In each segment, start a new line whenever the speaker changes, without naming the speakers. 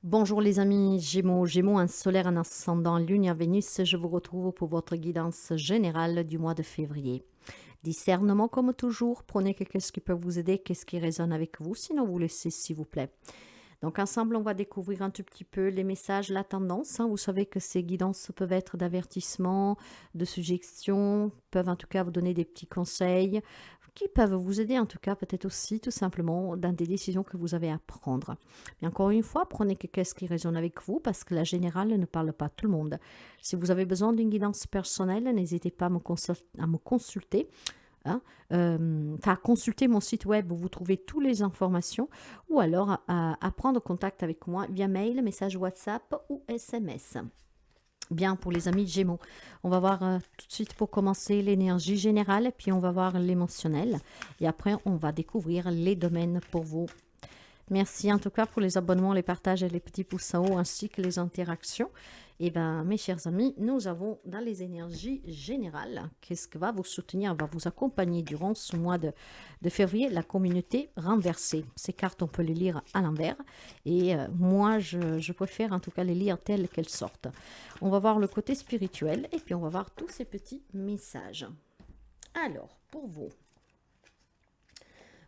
Bonjour les amis Gémeaux, Gémeaux, un solaire, un ascendant, Lune et Vénus, je vous retrouve pour votre guidance générale du mois de février. Discernement comme toujours, prenez qu'est-ce qui peut vous aider, qu'est-ce qui résonne avec vous, sinon vous laissez s'il vous plaît. Donc ensemble, on va découvrir un tout petit peu les messages, la tendance. Vous savez que ces guidances peuvent être d'avertissement, de suggestions, peuvent en tout cas vous donner des petits conseils qui peuvent vous aider en tout cas peut-être aussi tout simplement dans des décisions que vous avez à prendre. Mais encore une fois, prenez qu'est-ce qui résonne avec vous parce que la générale ne parle pas à tout le monde. Si vous avez besoin d'une guidance personnelle, n'hésitez pas à me consulter. Hein, consulter mon site web où vous trouvez toutes les informations ou alors à prendre contact avec moi via mail, message WhatsApp ou SMS. Bien, pour les amis Gémeaux, on va voir tout de suite pour commencer l'énergie générale, puis on va voir l'émotionnel et après on va découvrir les domaines pour vous. Merci en tout cas pour les abonnements, les partages et les petits pouces en haut ainsi que les interactions. Et bien, mes chers amis, nous avons dans les énergies générales, qu'est-ce que va vous soutenir, va vous accompagner durant ce mois de février, la communauté renversée. Ces cartes, on peut les lire à l'envers. Et moi, je préfère en tout cas les lire telles qu'elles sortent. On va voir le côté spirituel et puis on va voir tous ces petits messages. Alors, pour vous,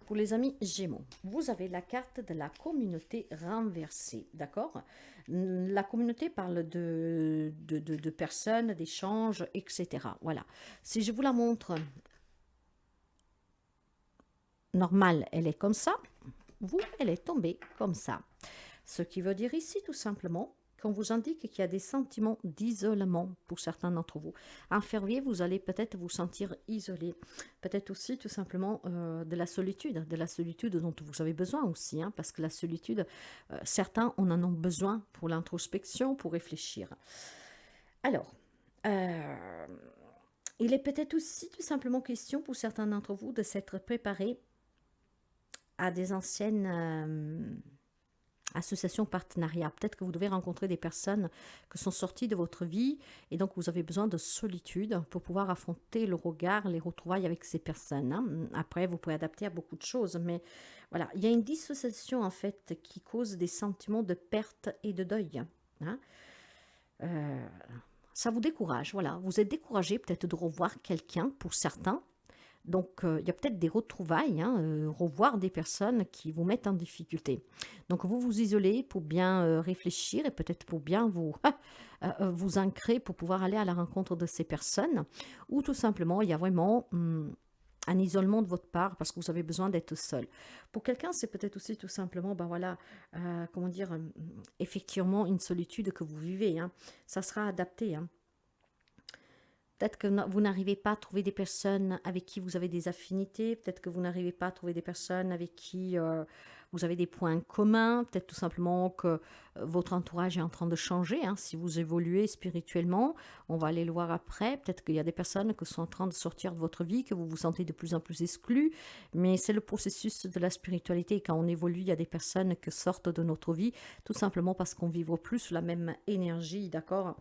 pour les amis Gémeaux, vous avez la carte de la communauté renversée, d'accord? La communauté parle de personnes, d'échanges, etc. Voilà. Si je vous la montre normale, elle est comme ça. Vous, elle est tombée comme ça. Ce qui veut dire ici, tout simplement, qu'on vous indique qu'il y a des sentiments d'isolement pour certains d'entre vous. En février, vous allez peut-être vous sentir isolé. Peut-être aussi, tout simplement, de la solitude dont vous avez besoin aussi, hein, parce que la solitude, certains, on en ont besoin pour l'introspection, pour réfléchir. Alors, il est peut-être aussi tout simplement question pour certains d'entre vous de s'être préparé à des anciennes association, partenariat. Peut-être que vous devez rencontrer des personnes qui sont sorties de votre vie et donc vous avez besoin de solitude pour pouvoir affronter le regard, les retrouvailles avec ces personnes. Hein. Après, vous pouvez adapter à beaucoup de choses, mais voilà, il y a une dissociation en fait qui cause des sentiments de perte et de deuil. Hein. Euh, Ça vous décourage, voilà. Vous êtes découragé peut-être de revoir quelqu'un pour certains. Donc, il y a peut-être des retrouvailles, hein, revoir des personnes qui vous mettent en difficulté. Donc, vous vous isolez pour bien réfléchir et peut-être pour bien vous ancrer pour pouvoir aller à la rencontre de ces personnes. Ou tout simplement, il y a vraiment un isolement de votre part parce que vous avez besoin d'être seul. Pour quelqu'un, c'est peut-être aussi tout simplement, ben voilà, comment dire, effectivement, une solitude que vous vivez. Hein. Ça sera adapté. Hein. Peut-être que vous n'arrivez pas à trouver des personnes avec qui vous avez des affinités. Peut-être que vous n'arrivez pas à trouver des personnes avec qui vous avez des points communs. Peut-être tout simplement que votre entourage est en train de changer. Hein. Si vous évoluez spirituellement, on va aller le voir après. Peut-être qu'il y a des personnes qui sont en train de sortir de votre vie, que vous vous sentez de plus en plus exclu. Mais c'est le processus de la spiritualité. Quand on évolue, il y a des personnes qui sortent de notre vie, tout simplement parce qu'on ne vit plus sous la même énergie, d'accord?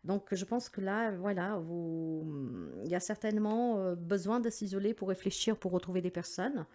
Donc, je pense que là, voilà, il y a certainement besoin de s'isoler pour réfléchir, pour retrouver des personnes.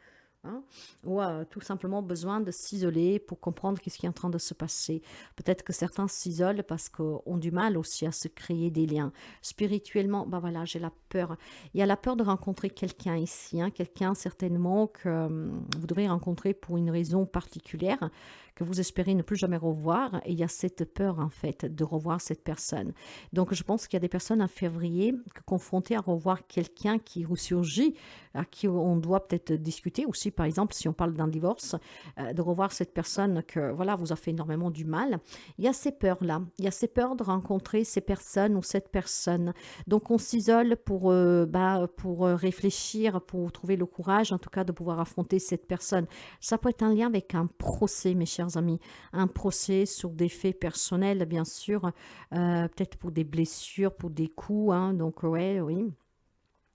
Hein, ou tout simplement besoin de s'isoler pour comprendre ce qui est en train de se passer. Peut-être que certains s'isolent parce qu'ils ont du mal aussi à se créer des liens. Spirituellement, ben voilà, j'ai la peur. Il y a la peur de rencontrer quelqu'un ici, hein, quelqu'un certainement que vous devrez rencontrer pour une raison particulière que vous espérez ne plus jamais revoir. Et il y a cette peur, en fait, de revoir cette personne. Donc, je pense qu'il y a des personnes en février confrontées à revoir quelqu'un qui ressurgit, à qui on doit peut-être discuter aussi, par exemple, si on parle d'un divorce, de revoir cette personne que, voilà, vous a fait énormément du mal. Il y a ces peurs-là. Il y a ces peurs de rencontrer ces personnes ou cette personne. Donc, on s'isole pour réfléchir, pour trouver le courage, en tout cas, de pouvoir affronter cette personne. Ça peut être un lien avec un procès, mes chers amis. Un procès sur des faits personnels, bien sûr, peut-être pour des blessures, pour des coups. Hein, donc, ouais, oui.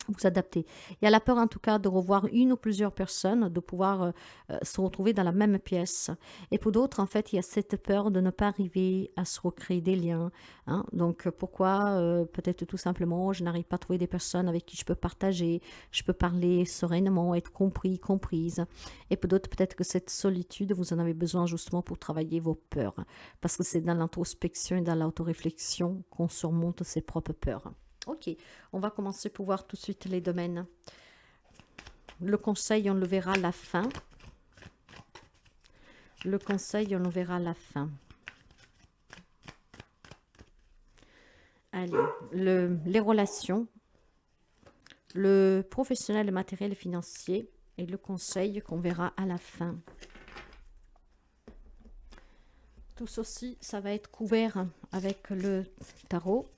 vous adapter. Il y a la peur en tout cas de revoir une ou plusieurs personnes, de pouvoir se retrouver dans la même pièce. Et pour d'autres, en fait, il y a cette peur de ne pas arriver à se recréer des liens. Hein. Donc pourquoi peut-être tout simplement, je n'arrive pas à trouver des personnes avec qui je peux partager, je peux parler sereinement, être compris, comprise. Et pour d'autres, peut-être que cette solitude, vous en avez besoin justement pour travailler vos peurs. Parce que c'est dans l'introspection et dans l'autoréflexion qu'on surmonte ses propres peurs. Ok, on va commencer pour voir tout de suite les domaines. Le conseil, on le verra à la fin. Le conseil, on le verra à la fin. Allez, les relations, le professionnel, le matériel et financier et le conseil qu'on verra à la fin. Tout ceci, ça va être couvert avec le tarot.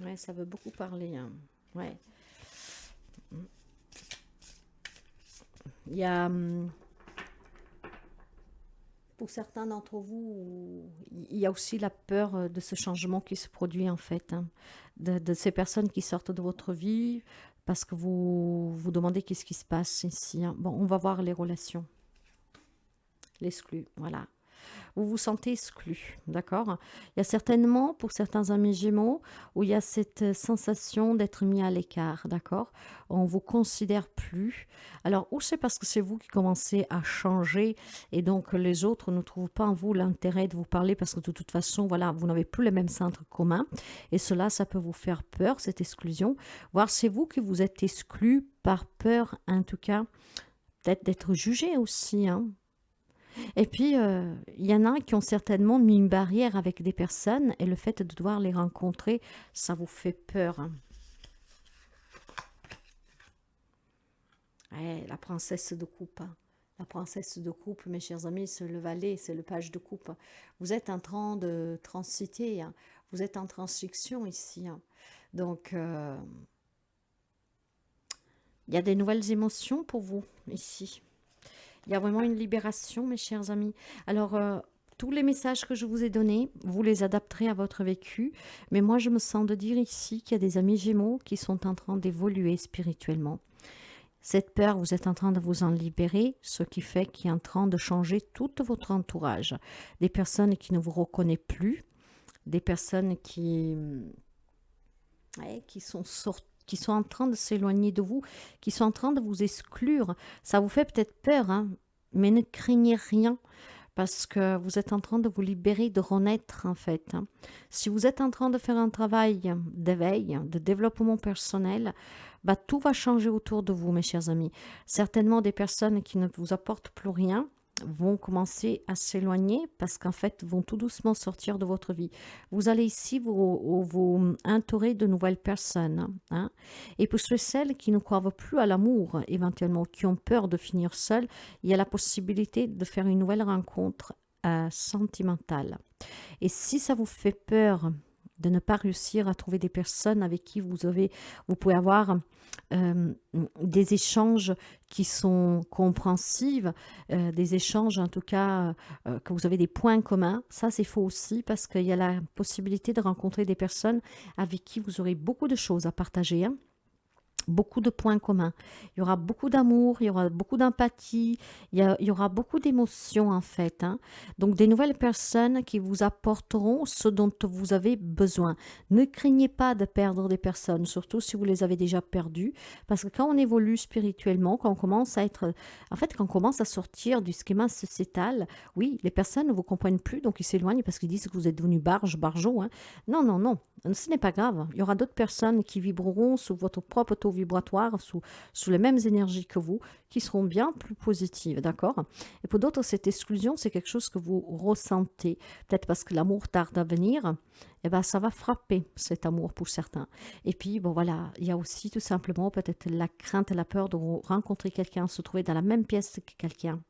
Ouais, ça veut beaucoup parler. Hein. Ouais. Il y a, pour certains d'entre vous, il y a aussi la peur de ce changement qui se produit en fait. Hein. De ces personnes qui sortent de votre vie parce que vous vous demandez qu'est-ce qui se passe ici. Hein. Bon, on va voir les relations. L'exclu, voilà. Vous vous sentez exclu, d'accord? Il y a certainement, pour certains amis Gémeaux, où il y a cette sensation d'être mis à l'écart, d'accord? On ne vous considère plus. Alors, ou c'est parce que c'est vous qui commencez à changer et donc les autres ne trouvent pas en vous l'intérêt de vous parler parce que de toute façon, voilà, vous n'avez plus les mêmes centres communs et cela, ça peut vous faire peur, cette exclusion. Voire c'est vous qui vous êtes exclu par peur, en tout cas, peut-être d'être jugé aussi, hein? Et puis, il y en a qui ont certainement mis une barrière avec des personnes et le fait de devoir les rencontrer, ça vous fait peur. Hein. Ouais, la princesse de coupe. Hein. La princesse de coupe, mes chers amis, c'est le valet, c'est le page de coupe. Vous êtes en train de transiter, hein. Vous êtes en transition ici. Hein. Donc, il y a des nouvelles émotions pour vous ici. Il y a vraiment une libération, mes chers amis. Alors, tous les messages que je vous ai donnés, vous les adapterez à votre vécu. Mais moi, je me sens de dire ici qu'il y a des amis Gémeaux qui sont en train d'évoluer spirituellement. Cette peur, vous êtes en train de vous en libérer, ce qui fait qu'il est en train de changer tout votre entourage. Des personnes qui ne vous reconnaissent plus, des personnes qui sont sorties, qui sont en train de s'éloigner de vous, qui sont en train de vous exclure. Ça vous fait peut-être peur, hein, mais ne craignez rien parce que vous êtes en train de vous libérer, de renaître en fait. Hein. Si vous êtes en train de faire un travail d'éveil, de développement personnel, bah, tout va changer autour de vous, mes chers amis. Certainement des personnes qui ne vous apportent plus rien vont commencer à s'éloigner parce qu'en fait vont tout doucement sortir de votre vie. Vous allez ici vous entourer de nouvelles personnes. Hein. Et pour celles qui ne croient plus à l'amour, éventuellement, qui ont peur de finir seules, il y a la possibilité de faire une nouvelle rencontre sentimentale. Et si ça vous fait peur de ne pas réussir à trouver des personnes avec qui vous pouvez avoir des échanges qui sont compréhensifs, des échanges en tout cas que vous avez des points communs. Ça, c'est faux aussi parce qu'il y a la possibilité de rencontrer des personnes avec qui vous aurez beaucoup de choses à partager. Hein. Beaucoup de points communs. Il y aura beaucoup d'amour, il y aura beaucoup d'empathie, il y aura beaucoup d'émotions en fait. Hein. Donc des nouvelles personnes qui vous apporteront ce dont vous avez besoin. Ne craignez pas de perdre des personnes, surtout si vous les avez déjà perdues, parce que quand on évolue spirituellement, quand on commence à être, en fait, quand on commence à sortir du schéma sociétal, oui, les personnes ne vous comprennent plus, donc ils s'éloignent parce qu'ils disent que vous êtes devenu barjot. Hein. Non, non, non. Ce n'est pas grave. Il y aura d'autres personnes qui vibreront sous votre propre taux vibratoire, sous les mêmes énergies que vous, qui seront bien plus positives, d'accord? Et pour d'autres, cette exclusion, c'est quelque chose que vous ressentez. Peut-être parce que l'amour tarde à venir, eh ben, ça va frapper cet amour pour certains. Et puis, bon voilà, il y a aussi tout simplement peut-être la crainte et la peur de rencontrer quelqu'un, se trouver dans la même pièce que quelqu'un.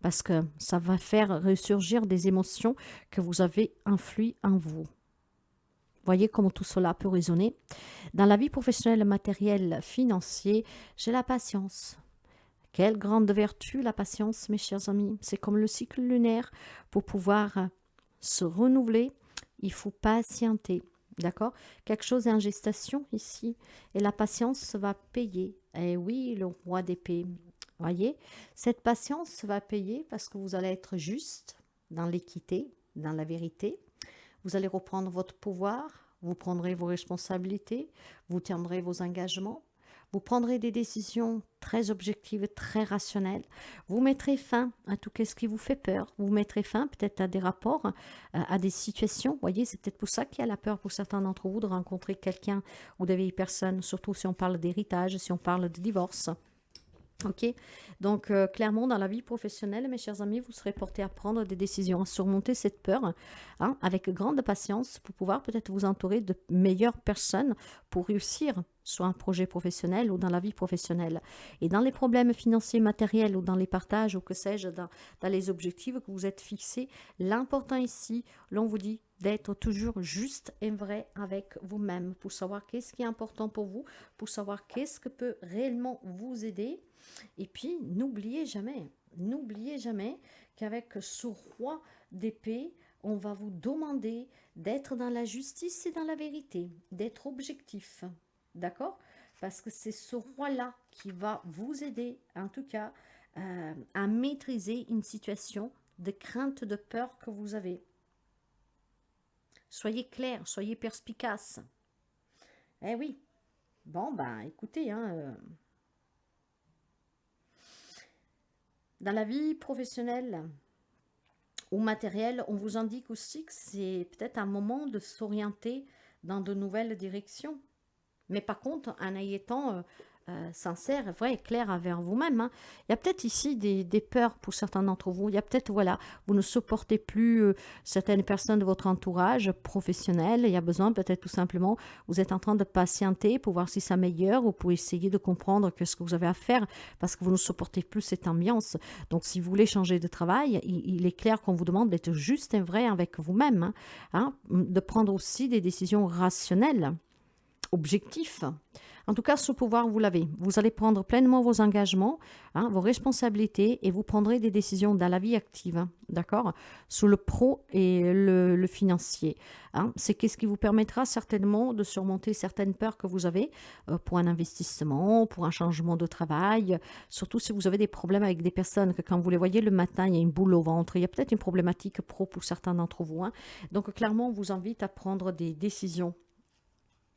Parce que ça va faire ressurgir des émotions que vous avez enfouies en vous. Voyez comment tout cela peut résonner. Dans la vie professionnelle, matérielle, financière, j'ai la patience. Quelle grande vertu la patience, mes chers amis. C'est comme le cycle lunaire. Pour pouvoir se renouveler, il faut patienter. D'accord? Quelque chose est en gestation ici. Et la patience va payer. Et oui, le roi d'épée. Voyez? Cette patience va payer parce que vous allez être juste dans l'équité, dans la vérité. Vous allez reprendre votre pouvoir, vous prendrez vos responsabilités, vous tiendrez vos engagements, vous prendrez des décisions très objectives, très rationnelles. Vous mettrez fin à tout ce qui vous fait peur. Vous mettrez fin peut-être à des rapports, à des situations. Vous voyez, c'est peut-être pour ça qu'il y a la peur pour certains d'entre vous de rencontrer quelqu'un ou de vieilles personnes, surtout si on parle d'héritage, si on parle de divorce. Ok, donc clairement dans la vie professionnelle, mes chers amis, vous serez portés à prendre des décisions, à surmonter cette peur, hein, avec grande patience pour pouvoir peut-être vous entourer de meilleures personnes pour réussir soit un projet professionnel ou dans la vie professionnelle. Et dans les problèmes financiers, matériels ou dans les partages ou que sais-je, dans les objectifs que vous êtes fixés, l'important ici, l'on vous dit d'être toujours juste et vrai avec vous-même pour savoir qu'est-ce qui est important pour vous, pour savoir qu'est-ce que peut réellement vous aider. Et puis, n'oubliez jamais qu'avec ce roi d'épée, on va vous demander d'être dans la justice et dans la vérité, d'être objectif. D'accord? Parce que c'est ce roi-là qui va vous aider, en tout cas, à maîtriser une situation de crainte, de peur que vous avez. Soyez clair, soyez perspicace. Eh oui. Bon, ben, écoutez, hein, dans la vie professionnelle ou matérielle, on vous indique aussi que c'est peut-être un moment de s'orienter dans de nouvelles directions. Mais par contre, en étant sincère, vrai et clair envers vous-même. Hein. Il y a peut-être ici des peurs pour certains d'entre vous. Il y a peut-être, voilà, vous ne supportez plus certaines personnes de votre entourage professionnel. Il y a besoin peut-être tout simplement, vous êtes en train de patienter pour voir si ça améliore ou pour essayer de comprendre ce que vous avez à faire parce que vous ne supportez plus cette ambiance. Donc, si vous voulez changer de travail, il est clair qu'on vous demande d'être juste et vrai avec vous-même, hein, de prendre aussi des décisions rationnelles objectif. En tout cas, ce pouvoir, vous l'avez. Vous allez prendre pleinement vos engagements, hein, vos responsabilités et vous prendrez des décisions dans la vie active, hein, d'accord? Sous le pro et le financier. Hein. C'est ce qui vous permettra certainement de surmonter certaines peurs que vous avez pour un investissement, pour un changement de travail, surtout si vous avez des problèmes avec des personnes que quand vous les voyez le matin, il y a une boule au ventre, il y a peut-être une problématique pro pour certains d'entre vous. Hein. Donc clairement, on vous invite à prendre des décisions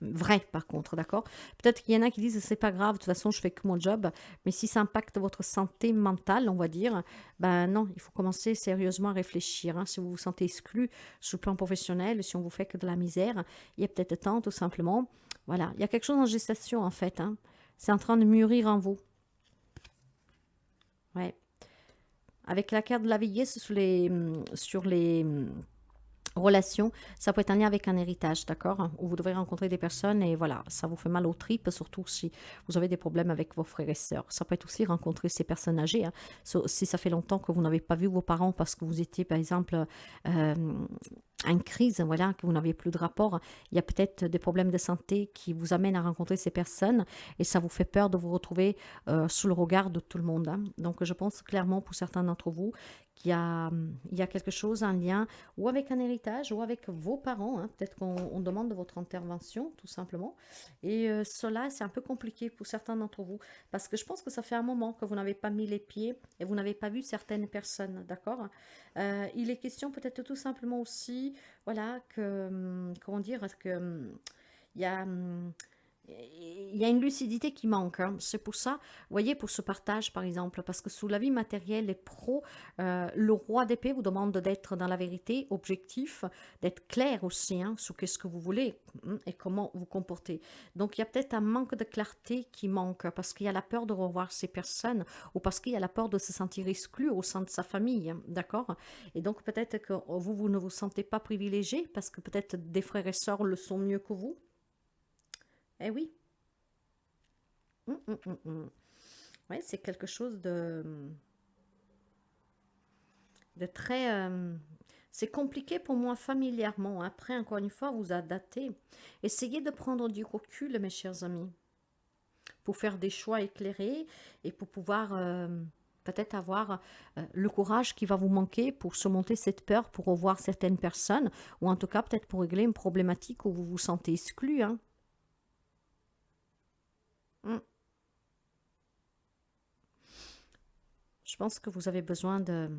vrai par contre, d'accord? Peut-être qu'il y en a qui disent c'est pas grave, de toute façon je fais que mon job, mais si ça impacte votre santé mentale, on va dire, ben non, il faut commencer sérieusement à réfléchir. Hein. Si vous vous sentez exclu sur le plan professionnel, si on vous fait que de la misère, il y a peut-être temps tout simplement. Voilà, il y a quelque chose en gestation en fait. Hein. C'est en train de mûrir en vous. Ouais. Avec la carte de la vieillesse sur les relation, ça peut être un lien avec un héritage, d'accord? Où vous devrez rencontrer des personnes et voilà, ça vous fait mal aux tripes, surtout si vous avez des problèmes avec vos frères et sœurs. Ça peut être aussi rencontrer ces personnes âgées. Hein. Si ça fait longtemps que vous n'avez pas vu vos parents parce que vous étiez, par exemple, en crise, voilà, que vous n'avez plus de rapport, il y a peut-être des problèmes de santé qui vous amènent à rencontrer ces personnes et ça vous fait peur de vous retrouver sous le regard de tout le monde. Hein. Donc, je pense clairement pour certains d'entre vous qu'il y a quelque chose, un lien ou avec un héritage ou avec vos parents. Hein. Peut-être qu'on demande de votre intervention, tout simplement. Et cela, c'est un peu compliqué pour certains d'entre vous parce que je pense que ça fait un moment que vous n'avez pas mis les pieds et vous n'avez pas vu certaines personnes, d'accord? Il est question peut-être tout simplement aussi, voilà, comment dire, il y a... il y a une lucidité qui manque. Hein. C'est pour ça, vous voyez, pour ce partage, par exemple, parce que sous la vie matérielle et pro, le roi d'épée vous demande d'être dans la vérité, objectif, d'être clair aussi hein, sur qu'est-ce que vous voulez et comment vous comporter. Donc, il y a peut-être un manque de clarté qui manque parce qu'il y a la peur de revoir ces personnes ou parce qu'il y a la peur de se sentir exclu au sein de sa famille, hein, d'accord? Et donc, peut-être que vous ne vous sentez pas privilégié parce que peut-être des frères et sœurs le sont mieux que vous. Eh oui. Ouais, c'est quelque chose de très... c'est compliqué pour moi familièrement. Après, encore une fois, vous adaptez. Essayez de prendre du recul, mes chers amis, pour faire des choix éclairés et pour pouvoir peut-être avoir le courage qui va vous manquer pour surmonter cette peur, pour revoir certaines personnes, ou en tout cas peut-être pour régler une problématique où vous vous sentez exclu, hein. Mm. Je pense que vous avez besoin de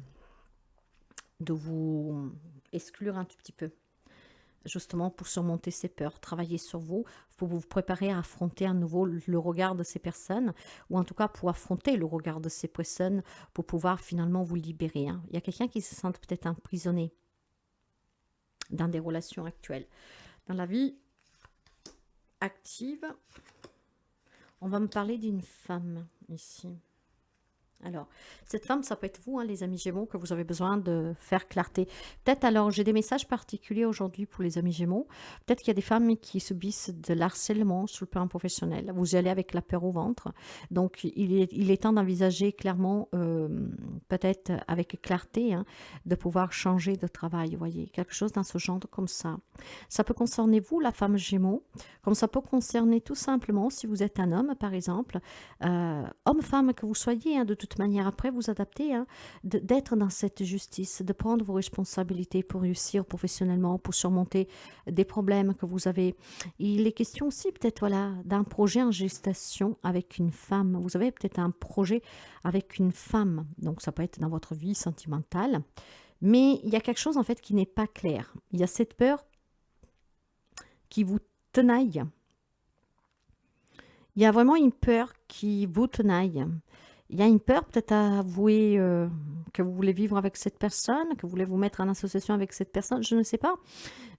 vous exclure un tout petit peu, justement pour surmonter ces peurs, travailler sur vous, pour vous préparer à affronter à nouveau le regard de ces personnes, ou en tout cas pour affronter le regard de ces personnes, pour pouvoir finalement vous libérer, hein. Il y a quelqu'un qui se sent peut-être emprisonné dans des relations actuelles. Dans la vie active, on va me parler d'une femme ici. Alors, cette femme, ça peut être vous, hein, les amis Gémeaux, que vous avez besoin de faire clarté. Peut-être, alors, j'ai des messages particuliers aujourd'hui pour les amis Gémeaux. Peut-être qu'il y a des femmes qui subissent de l'harcèlement sur le plan professionnel. Vous y allez avec la peur au ventre. Donc, il est temps d'envisager clairement, peut-être avec clarté, hein, de pouvoir changer de travail, vous voyez. Quelque chose dans ce genre comme ça. Ça peut concerner vous, la femme Gémeaux, comme ça peut concerner tout simplement, si vous êtes un homme, par exemple, homme-femme que vous soyez, hein, de toute manière, après vous adapter, hein, d'être dans cette justice, de prendre vos responsabilités pour réussir professionnellement, pour surmonter des problèmes que vous avez. Il est question aussi peut-être voilà, d'un projet en gestation avec une femme. Vous avez peut-être un projet avec une femme, donc ça peut être dans votre vie sentimentale, mais il y a quelque chose en fait qui n'est pas clair. Il y a cette peur qui vous tenaille. Il y a vraiment une peur qui vous tenaille. Il y a une peur peut-être à avouer que vous voulez vivre avec cette personne, que vous voulez vous mettre en association avec cette personne, je ne sais pas.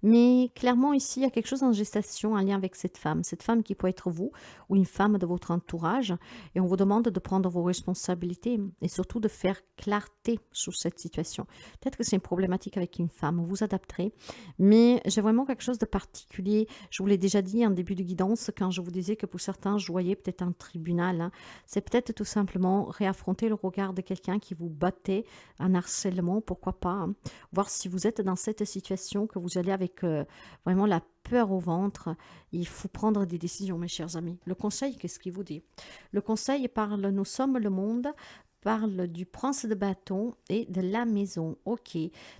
Mais clairement, ici, il y a quelque chose en gestation, en lien avec cette femme qui peut être vous ou une femme de votre entourage. Et on vous demande de prendre vos responsabilités et surtout de faire clarté sur cette situation. Peut-être que c'est une problématique avec une femme, vous vous adapterez. Mais j'ai vraiment quelque chose de particulier. Je vous l'ai déjà dit en début de guidance, quand je vous disais que pour certains, je voyais peut-être un tribunal, hein. C'est peut-être tout simplement réaffronter le regard de quelqu'un qui vous battait, un harcèlement, pourquoi pas, hein. Voir si vous êtes dans cette situation, que vous allez avec vraiment la peur au ventre. Il faut prendre des décisions, mes chers amis. Le conseil, qu'est-ce qu'il vous dit? Le conseil parle, nous sommes le monde, parle du prince de bâton et de la maison. Ok,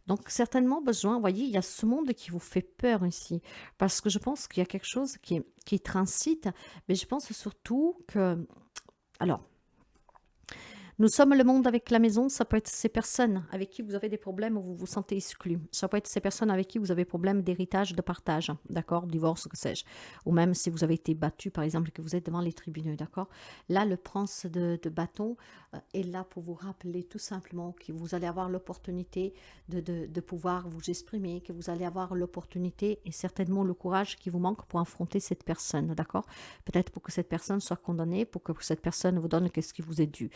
donc certainement besoin, vous voyez, il y a ce monde qui vous fait peur ici, parce que je pense qu'il y a quelque chose qui transite, mais je pense surtout que, alors, nous sommes le monde avec la maison, ça peut être ces personnes avec qui vous avez des problèmes où vous vous sentez exclu. Ça peut être ces personnes avec qui vous avez problème d'héritage, de partage, d'accord, divorce, que sais-je. Ou même si vous avez été battu, par exemple, et que vous êtes devant les tribunaux, d'accord. Là, le prince de bâton est là pour vous rappeler tout simplement que vous allez avoir l'opportunité de pouvoir vous exprimer, que vous allez avoir l'opportunité et certainement le courage qui vous manque pour affronter cette personne, d'accord. Peut-être pour que cette personne soit condamnée, pour que cette personne vous donne ce qui vous est dû.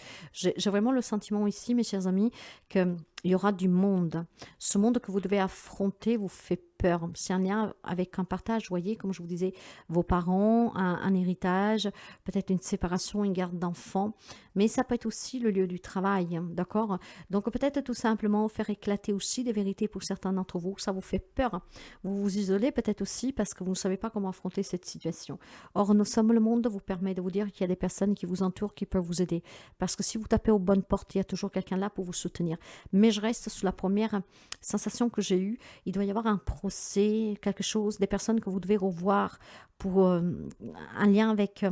J'ai vraiment le sentiment ici, mes chers amis, qu'il y aura du monde. Ce monde que vous devez affronter vous fait peur. C'est un lien avec un partage, vous voyez, comme je vous disais, vos parents, un héritage, peut-être une séparation, une garde d'enfants, mais ça peut être aussi le lieu du travail, d'accord. Donc peut-être tout simplement faire éclater aussi des vérités pour certains d'entre vous, ça vous fait peur. Vous vous isolez peut-être aussi parce que vous ne savez pas comment affronter cette situation. Or, nous sommes le monde vous permet de vous dire qu'il y a des personnes qui vous entourent, qui peuvent vous aider. Parce que si vous tapez aux bonnes portes, il y a toujours quelqu'un là pour vous soutenir. Mais je reste sous la première sensation que j'ai eue. Il doit y avoir un procès, quelque chose, des personnes que vous devez revoir pour un lien avec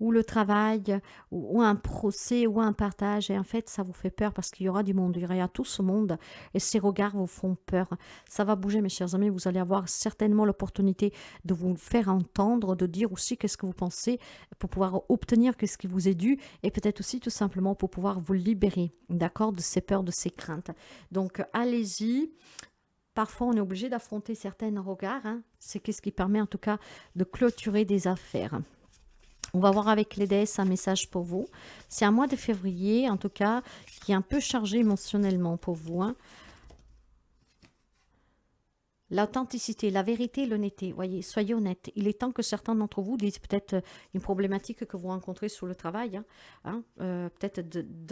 ou le travail, ou un procès, ou un partage. Et en fait, ça vous fait peur parce qu'il y aura du monde, il y aura tout ce monde. Et ces regards vous font peur. Ça va bouger, mes chers amis. Vous allez avoir certainement l'opportunité de vous faire entendre, de dire aussi qu'est-ce que vous pensez pour pouvoir obtenir ce qui vous est dû et peut-être aussi tout simplement pour pouvoir vous libérer, d'accord, de ces peurs, de ces craintes. Donc, allez-y. Parfois, on est obligé d'affronter certains regards, hein. C'est ce qui permet en tout cas de clôturer des affaires. On va voir avec les déesses un message pour vous. C'est un mois de février, en tout cas, qui est un peu chargé émotionnellement pour vous, hein. L'authenticité, la vérité, l'honnêteté. Voyez, soyez honnête. Il est temps que certains d'entre vous disent peut-être une problématique que vous rencontrez sur le travail, peut-être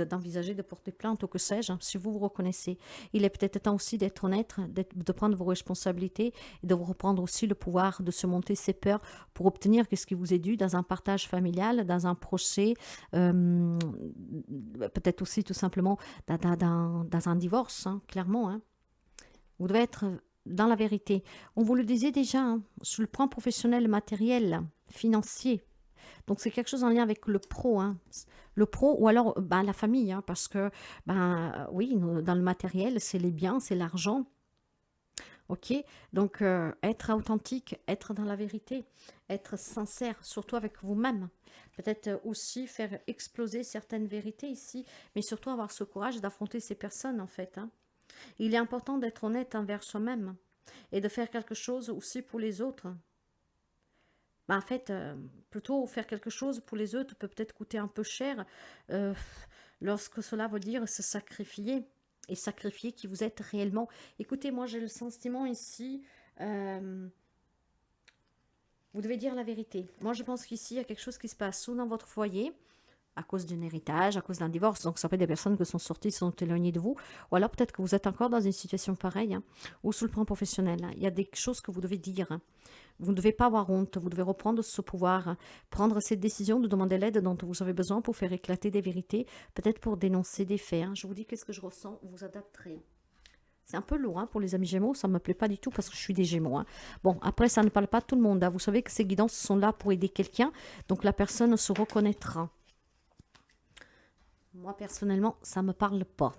d'envisager de porter plainte ou que sais-je, si vous vous reconnaissez. Il est peut-être temps aussi d'être honnête, de prendre vos responsabilités et de vous reprendre aussi le pouvoir de surmonter ses peurs pour obtenir ce qui vous est dû dans un partage familial, dans un procès, peut-être aussi tout simplement dans un divorce, clairement. Vous devez être dans la vérité. On vous le disait déjà, sur le plan professionnel, matériel, financier. Donc c'est quelque chose en lien avec le pro, le pro ou alors la famille, parce que oui, dans le matériel, c'est les biens, c'est l'argent. Ok, donc être authentique, être dans la vérité, être sincère, surtout avec vous-même. Peut-être aussi faire exploser certaines vérités ici, mais surtout avoir ce courage d'affronter ces personnes en fait. Il est important d'être honnête envers soi-même et de faire quelque chose aussi pour les autres. En fait, plutôt faire quelque chose pour les autres peut-être coûter un peu cher lorsque cela veut dire se sacrifier et sacrifier qui vous êtes réellement. Écoutez, moi j'ai le sentiment ici, vous devez dire la vérité. Moi je pense qu'ici il y a quelque chose qui se passe ou dans votre foyer, à cause d'un héritage, à cause d'un divorce. Donc, ça peut être des personnes qui sont sorties, qui sont éloignées de vous. Ou alors, peut-être que vous êtes encore dans une situation pareille, ou sous le plan professionnel. Il y a des choses que vous devez dire. Vous ne devez pas avoir honte. Vous devez reprendre ce pouvoir, prendre cette décision de demander l'aide dont vous avez besoin pour faire éclater des vérités, peut-être pour dénoncer des faits. Je vous dis qu'est-ce que je ressens, vous adapterez. C'est un peu lourd pour les amis Gémeaux, ça ne me plaît pas du tout parce que je suis des Gémeaux. Bon, après, ça ne parle pas à tout le monde. Vous savez que ces guidances sont là pour aider quelqu'un, donc la personne se reconnaîtra. Moi, personnellement, ça ne me parle pas.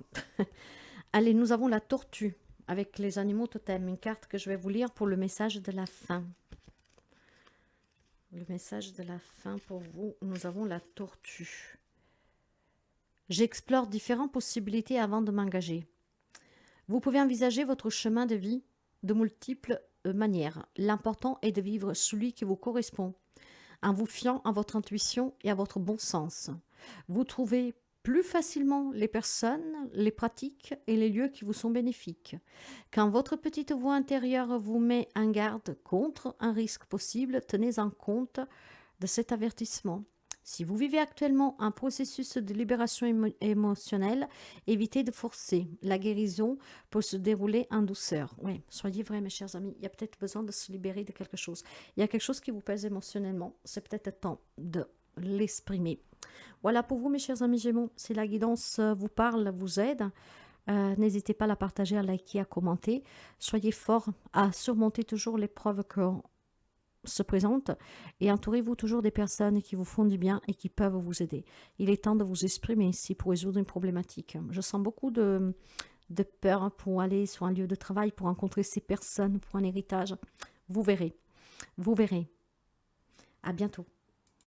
Allez, nous avons la tortue avec les animaux totems. Une carte que je vais vous lire pour le message de la fin. Le message de la fin pour vous, nous avons la tortue. J'explore différentes possibilités avant de m'engager. Vous pouvez envisager votre chemin de vie de multiples manières. L'important est de vivre celui qui vous correspond, en vous fiant à votre intuition et à votre bon sens. Vous trouvez plus facilement les personnes, les pratiques et les lieux qui vous sont bénéfiques. Quand votre petite voix intérieure vous met en garde contre un risque possible, tenez en compte de cet avertissement. Si vous vivez actuellement un processus de libération émotionnelle, évitez de forcer. La guérison peut se dérouler en douceur. Oui, soyez vrais mes chers amis, il y a peut-être besoin de se libérer de quelque chose. Il y a quelque chose qui vous pèse émotionnellement, c'est peut-être temps de l'exprimer. Voilà pour vous mes chers amis Gémeaux, si la guidance vous parle, vous aide, n'hésitez pas à la partager, à liker, à commenter. Soyez forts à surmonter toujours l'épreuve que se présentent et entourez-vous toujours des personnes qui vous font du bien et qui peuvent vous aider. Il est temps de vous exprimer ici pour résoudre une problématique. Je sens beaucoup de peur pour aller sur un lieu de travail, pour rencontrer ces personnes, pour un héritage. Vous verrez. Vous verrez. À bientôt.